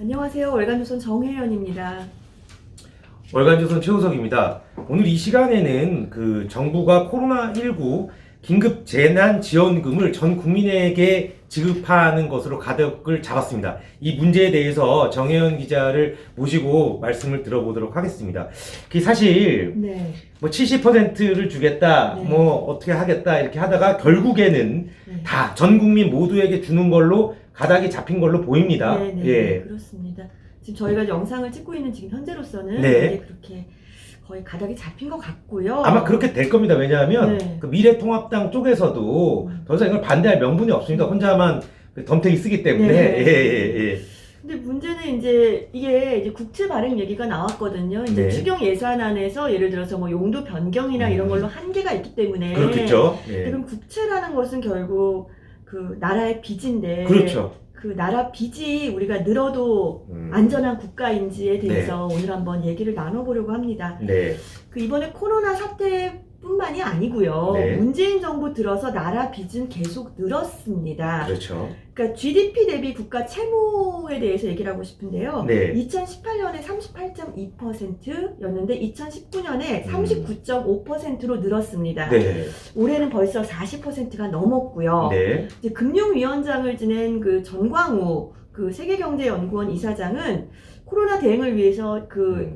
안녕하세요. 월간조선 정혜연입니다. 월간조선 최우석입니다. 오늘 이 시간에는 정부가 코로나19 긴급 재난 지원금을 전 국민에게 지급하는 것으로 가닥을 잡았습니다. 이 문제에 대해서 정혜연 기자를 모시고 말씀을 들어보도록 하겠습니다. 사실 네. 70%를 주겠다, 네. 어떻게 하겠다 이렇게 하다가 결국에는 네. 다 전 국민 모두에게 주는 걸로 가닥이 잡힌 걸로 보입니다. 네, 예. 그렇습니다. 지금 저희가 영상을 찍고 있는 지금 현재로서는 네. 이게 그렇게 거의 가닥이 잡힌 것 같고요. 아마 그렇게 될 겁니다. 왜냐하면 네. 미래통합당 쪽에서도 더 이상 이걸 반대할 명분이 없습니다. 혼자만 덤태기 쓰기 때문에. 네. 예. 근데 문제는 이게 이제 국채 발행 얘기가 나왔거든요. 이제 네. 추경 예산안에서 예를 들어서 용도 변경이나 이런 걸로 한계가 있기 때문에. 그렇겠죠. 예. 그럼 국채라는 것은 결국 그 나라의 빚인데. 그렇죠. 그 나라 빚이 우리가 늘어도 안전한 국가인지에 대해서 오늘 한번 얘기를 나눠보려고 합니다. 네. 이번에 코로나 사태뿐만이 아니고요. 네. 문재인 정부 들어서 나라 빚은 계속 늘었습니다. 그렇죠. 그러니까 GDP 대비 국가 채무에 대해서 얘기를 하고 싶은데요. 네. 2018년에 38.2%였는데 2019년에 39.5%로 늘었습니다. 네. 올해는 벌써 40%가 넘었고요. 네. 이제 금융위원장을 지낸 전광우 세계경제연구원 이사장은 코로나 대응을 위해서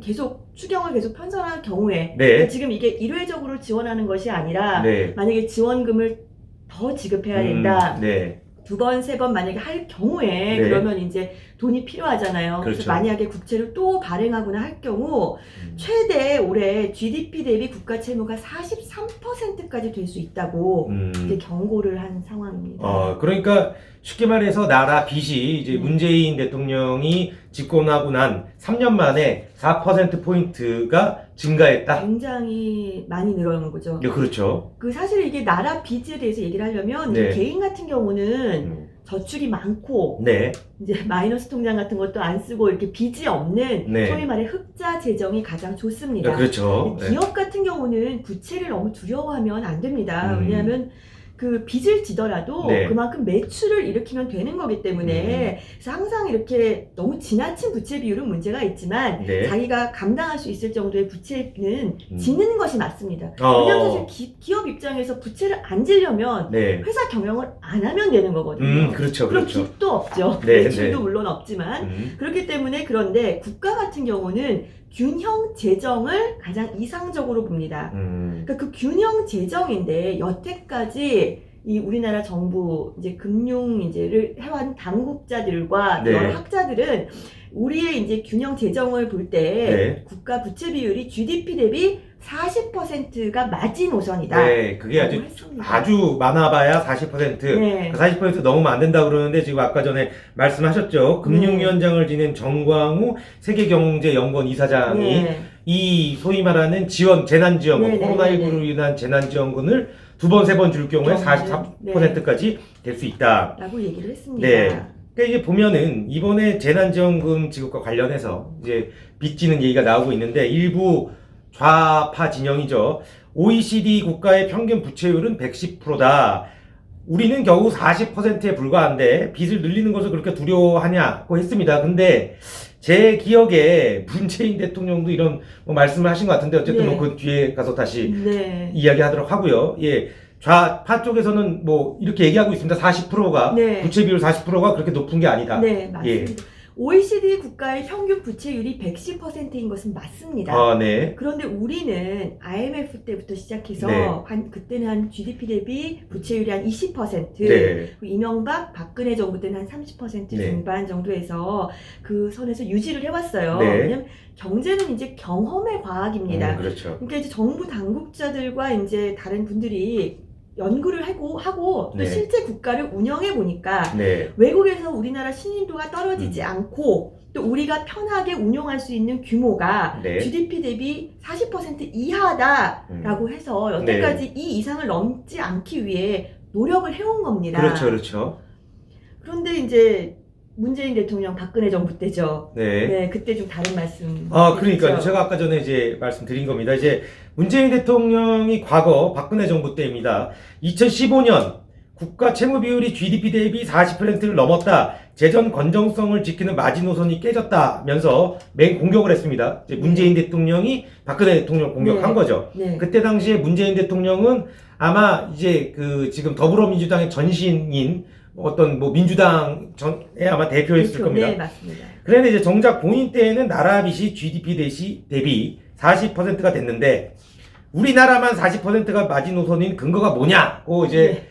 계속 추경을 계속 편성할 경우에 네. 그러니까 지금 이게 일회적으로 지원하는 것이 아니라 네. 만약에 지원금을 더 지급해야 된다. 네. 두 번, 세 번 만약에 할 경우에 네. 그러면 이제 돈이 필요하잖아요. 그렇죠. 그래서 만약에 국채를 또 발행하거나 할 경우 최대 올해 GDP 대비 국가 채무가 43%까지 될 수 있다고 이제 경고를 한 상황입니다. 그러니까 쉽게 말해서 나라 빚이 이제 문재인 대통령이 집권하고 난 3년 만에 4%포인트가 증가했다. 굉장히 많이 늘어난 거죠. 네, 그렇죠. 사실 이게 나라 빚에 대해서 얘기를 하려면 네. 개인 같은 경우는 저축이 많고 네. 이제 마이너스 통장 같은 것도 안 쓰고 이렇게 빚이 없는 네. 소위 말해 흑자 재정이 가장 좋습니다. 네, 그렇죠. 기업 같은 경우는 부채를 너무 두려워하면 안 됩니다. 왜냐하면 빚을 지더라도 네. 그만큼 매출을 일으키면 되는 거기 때문에 그래서 항상 이렇게 너무 지나친 부채 비율은 문제가 있지만 네. 자기가 감당할 수 있을 정도의 부채는 지는 것이 맞습니다. 어. 왜냐하면 사실 기업 입장에서 부채를 안 지려면 네. 회사 경영을 안 하면 되는 거거든요. 그렇죠. 그럼 그렇죠. 빚도 없죠. 네, 매출도 네. 물론 없지만 그렇기 때문에 그런데 국가 같은 경우는 균형 재정을 가장 이상적으로 봅니다. 그러니까 균형 재정인데 여태까지 이 우리나라 정부 이제 금융 이제를 해온 당국자들과 네. 여러 학자들은 우리의 이제 균형 재정을 볼 때 네. 국가 부채 비율이 GDP 대비 40%가 마지노선이다. 네, 그게 아주 많아봐야 40%. 네. 40% 넘으면 안 된다 그러는데 지금 아까 전에 말씀하셨죠. 금융위원장을 지낸 정광우 세계경제연구원 이사장이 네. 이 소위 말하는 재난지원금, 네, 네, 코로나19로 네. 인한 재난지원금을 두 번, 세 번 줄 경우에 43%까지 될 수 있다. 라고 얘기를 했습니다. 네. 그러니까 이제 보면은 이번에 재난지원금 지급과 관련해서 이제 빚지는 얘기가 나오고 있는데 일부 좌파 진영이죠. OECD 국가의 평균 부채율은 110%다. 우리는 겨우 40%에 불과한데 빚을 늘리는 것을 그렇게 두려워하냐고 했습니다. 근데 제 기억에 문재인 대통령도 이런 말씀을 하신 것 같은데 어쨌든 네. 그 뒤에 가서 다시 네. 이야기하도록 하고요. 예. 좌파 쪽에서는 이렇게 얘기하고 있습니다. 40%가 네. 부채 비율 40%가 그렇게 높은 게 아니다. 네, 맞습니다. 예. OECD 국가의 평균 부채율이 110%인 것은 맞습니다. 네. 그런데 우리는 IMF 때부터 시작해서 네. 그때는 한 GDP 대비 부채율이 한 20%, 네. 이명박, 박근혜 정부 때는 한 30% 네. 중반 정도에서 그 선에서 유지를 해왔어요. 네. 왜냐면 경제는 이제 경험의 과학입니다. 그렇죠. 그러니까 이제 정부 당국자들과 이제 다른 분들이 연구를 하고 또 네. 실제 국가를 운영해 보니까 네. 외국에서 우리나라 신인도가 떨어지지 않고 또 우리가 편하게 운용할 수 있는 규모가 네. GDP 대비 40% 이하다라고 해서 여태까지 이 이상을 넘지 않기 위해 노력을 해온 겁니다. 그렇죠. 그렇죠. 그런데 이제 문재인 대통령 박근혜 정부 때죠. 네. 네, 그때 좀 다른 말씀. 그러니까 드렸죠. 제가 아까 전에 이제 말씀드린 겁니다. 이제 문재인 대통령이 과거 박근혜 정부 때입니다. 2015년 국가 채무 비율이 GDP 대비 40%를 넘었다. 재정 건정성을 지키는 마지노선이 깨졌다면서 맹 공격을 했습니다. 이제 문재인 대통령이 박근혜 대통령 공격한 네. 거죠. 네. 그때 당시에 문재인 대통령은 아마 이제 그 지금 더불어민주당의 전신인 어떤 뭐 민주당 전에 아마 대표였을 겁니다. 네, 맞습니다. 그런데 이제 정작 본인 때에는 나라 빚이 GDP 대비 40%가 됐는데 우리나라만 40%가 마지노선인 근거가 뭐냐고 이제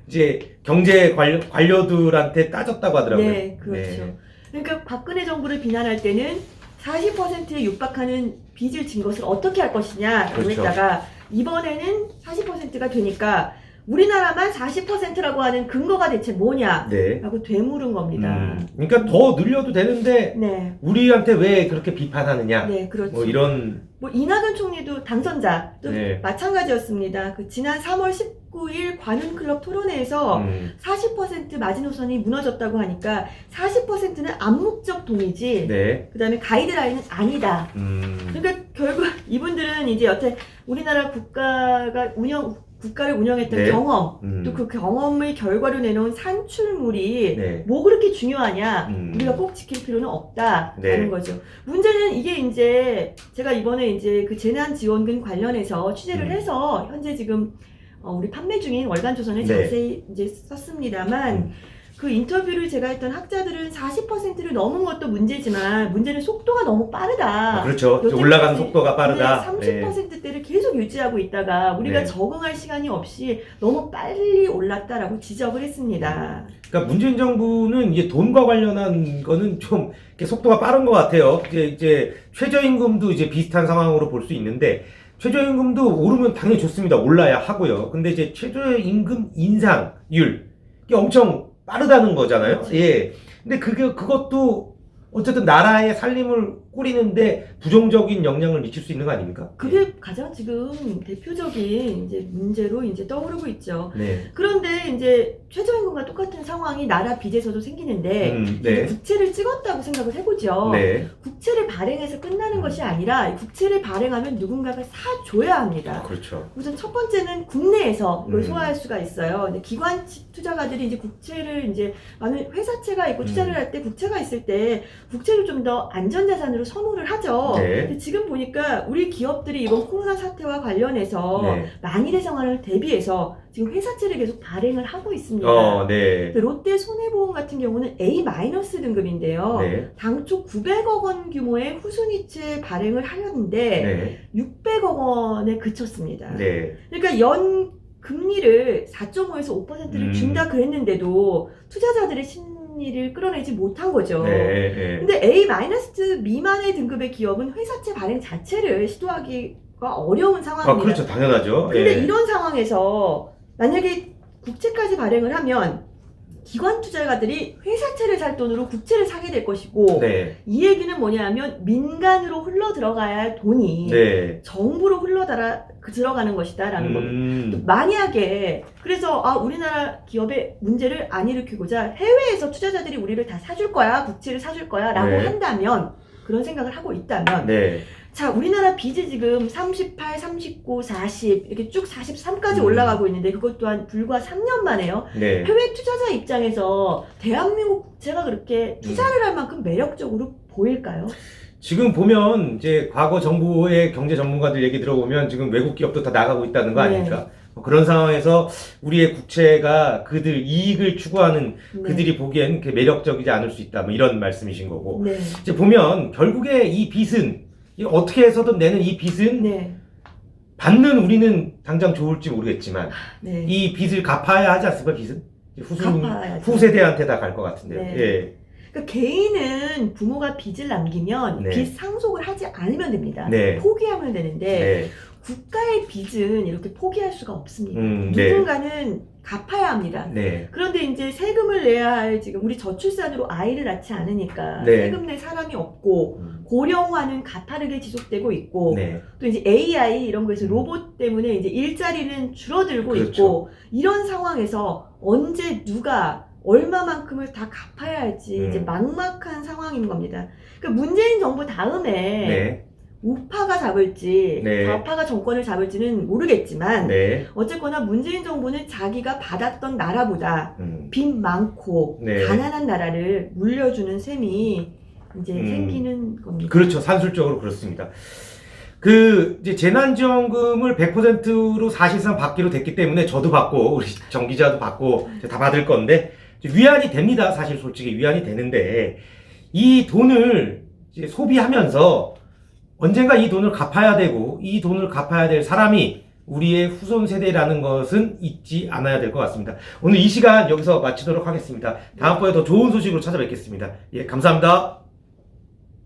이제 경제 관료들한테 따졌다고 하더라고요. 네, 그렇죠. 그러니까 박근혜 정부를 비난할 때는 40%에 육박하는 빚을 진 것을 어떻게 할 것이냐라고 그렇죠. 했다가 이번에는 40%가 되니까 우리나라만 40%라고 하는 근거가 대체 뭐냐라고 네. 되물은 겁니다. 그러니까 더 늘려도 되는데 네, 우리한테 왜 그렇게 비판하느냐. 네, 그렇죠. 뭐 이런 뭐 이낙연 총리도 당선자도 네. 마찬가지였습니다. 그 지난 3월 19일 관훈클럽 토론회에서 40% 마지노선이 무너졌다고 하니까 40%는 암묵적 동의지. 네. 그다음에 가이드라인은 아니다. 그러니까 결국 이분들은 이제 여태 우리나라 국가를 운영했던 네. 경험, 또 그 경험의 결과로 내놓은 산출물이 네. 뭐 그렇게 중요하냐, 우리가 꼭 지킬 필요는 없다라는 네. 거죠. 문제는 이게 이제 제가 이번에 이제 그 재난지원금 관련해서 취재를 해서 현재 지금 우리 판매 중인 월간조선에 네. 자세히 이제 썼습니다만 그 인터뷰를 제가 했던 학자들은 40%를 넘은 것도 문제지만 문제는 속도가 너무 빠르다. 그렇죠. 여태까지 올라가는 속도가 빠르다. 30%대를 계속 유지하고 있다가 우리가 네. 적응할 시간이 없이 너무 빨리 올랐다라고 지적을 했습니다. 그러니까 문재인 정부는 이제 돈과 관련한 거는 좀 이렇게 속도가 빠른 것 같아요. 이제 최저임금도 이제 비슷한 상황으로 볼 수 있는데 최저임금도 오르면 당연히 좋습니다. 올라야 하고요. 근데 이제 최저임금 인상률 이게 엄청 빠르다는 거잖아요. 그렇죠. 예. 근데 그것도 어쨌든 나라의 살림을 꾸리는데 부정적인 영향을 미칠 수 있는 거 아닙니까? 그게 가장 지금 대표적인 이제 문제로 이제 떠오르고 있죠. 네. 그런데 이제 최저임금과 똑같은 상황이 나라 빚에서도 생기는데 네. 국채를 찍었다고 생각을 해보죠. 네. 국채를 발행해서 끝나는 것이 아니라 국채를 발행하면 누군가가 사줘야 합니다. 그렇죠. 우선 첫 번째는 국내에서 이걸 음. 소화할 수가 있어요. 근데 기관 투자가들이 이제 국채를 이제 많은 회사채가 있고 투자를 할 때 국채가 있을 때 국채를 좀 더 안전자산으로 선호를 하죠. 네. 근데 지금 보니까 우리 기업들이 이번 코로나 사태와 관련해서 네. 만일의 상황을 대비해서 지금 회사채를 계속 발행을 하고 있습니다. 네. 롯데 손해보험 같은 경우는 A- 등급인데요. 네. 당초 900억 원 규모의 후순위채 발행을 하려는데 네. 600억 원에 그쳤습니다. 네. 그러니까 연 금리를 4.5에서 5%를 준다 그랬는데도 투자자들의 심리를 끌어내지 못한 거죠. 네. 근데 A- 미만의 등급의 기업은 회사채 발행 자체를 시도하기가 어려운 상황입니다. 그렇죠. 당연하죠. 근데 예. 이런 상황에서 만약에 국채까지 발행을 하면 기관 투자가들이 회사채를 살 돈으로 국채를 사게 될 것이고 네. 이 얘기는 뭐냐면 민간으로 흘러 들어가야 할 돈이 네. 정부로 들어가는 것이다라는 겁니다. 또 만약에 그래서 우리나라 기업의 문제를 안 일으키고자 해외에서 투자자들이 우리를 다 사줄 거야, 국채를 사줄 거야 라고 네. 한다면 그런 생각을 하고 있다면 네. 자, 우리나라 빚이 지금 38, 39, 40 이렇게 쭉 43까지 올라가고 있는데 그것 또한 불과 3년 만에요. 네. 해외 투자자 입장에서 대한민국 국채가 그렇게 투자를 할 만큼 매력적으로 보일까요? 지금 보면 이제 과거 정부의 경제 전문가들 얘기 들어보면 지금 외국 기업도 다 나가고 있다는 거 아닙니까? 그런 상황에서 우리의 국채가 그들 이익을 추구하는 그들이 보기엔 매력적이지 않을 수 있다. 뭐 이런 말씀이신 거고. 네. 이제 보면 결국에 이 빚은 어떻게 해서든 내는 이 빚은 네. 받는 우리는 당장 좋을지 모르겠지만 네. 이 빚을 갚아야 하지 않습니까? 빚은 갚아야죠. 후세대한테 다 갈 것 같은데요. 네. 예. 그러니까 개인은 부모가 빚을 남기면 네. 빚 상속을 하지 않으면 됩니다. 네. 포기하면 되는데 네. 국가의 빚은 이렇게 포기할 수가 없습니다. 네. 누군가는 갚아야 합니다. 네. 그런데 이제 세금을 내야 할 지금 우리 저출산으로 아이를 낳지 않으니까 네. 세금 낼 사람이 없고 고령화는 가파르게 지속되고 있고 네. 또 이제 AI 이런 거에서 로봇 때문에 이제 일자리는 줄어들고 그렇죠. 있고 이런 상황에서 언제 누가 얼마만큼을 다 갚아야 할지 이제 막막한 상황인 겁니다. 그러니까 문재인 정부 다음에 네. 우파가 잡을지 네. 좌파가 정권을 잡을지는 모르겠지만 네. 어쨌거나 문재인 정부는 자기가 받았던 나라보다 음. 빚 많고 네. 가난한 나라를 물려주는 셈이 이제 생기는 겁니다. 그렇죠. 산술적으로 그렇습니다. 이제 재난지원금을 100%로 사실상 받기로 됐기 때문에 저도 받고, 우리 정 기자도 받고, 다 받을 건데, 위안이 됩니다. 사실 솔직히 위안이 되는데, 이 돈을 이제 소비하면서 언젠가 이 돈을 갚아야 되고, 이 돈을 갚아야 될 사람이 우리의 후손 세대라는 것은 잊지 않아야 될 것 같습니다. 오늘 이 시간 여기서 마치도록 하겠습니다. 다음번에 더 좋은 소식으로 찾아뵙겠습니다. 예, 감사합니다.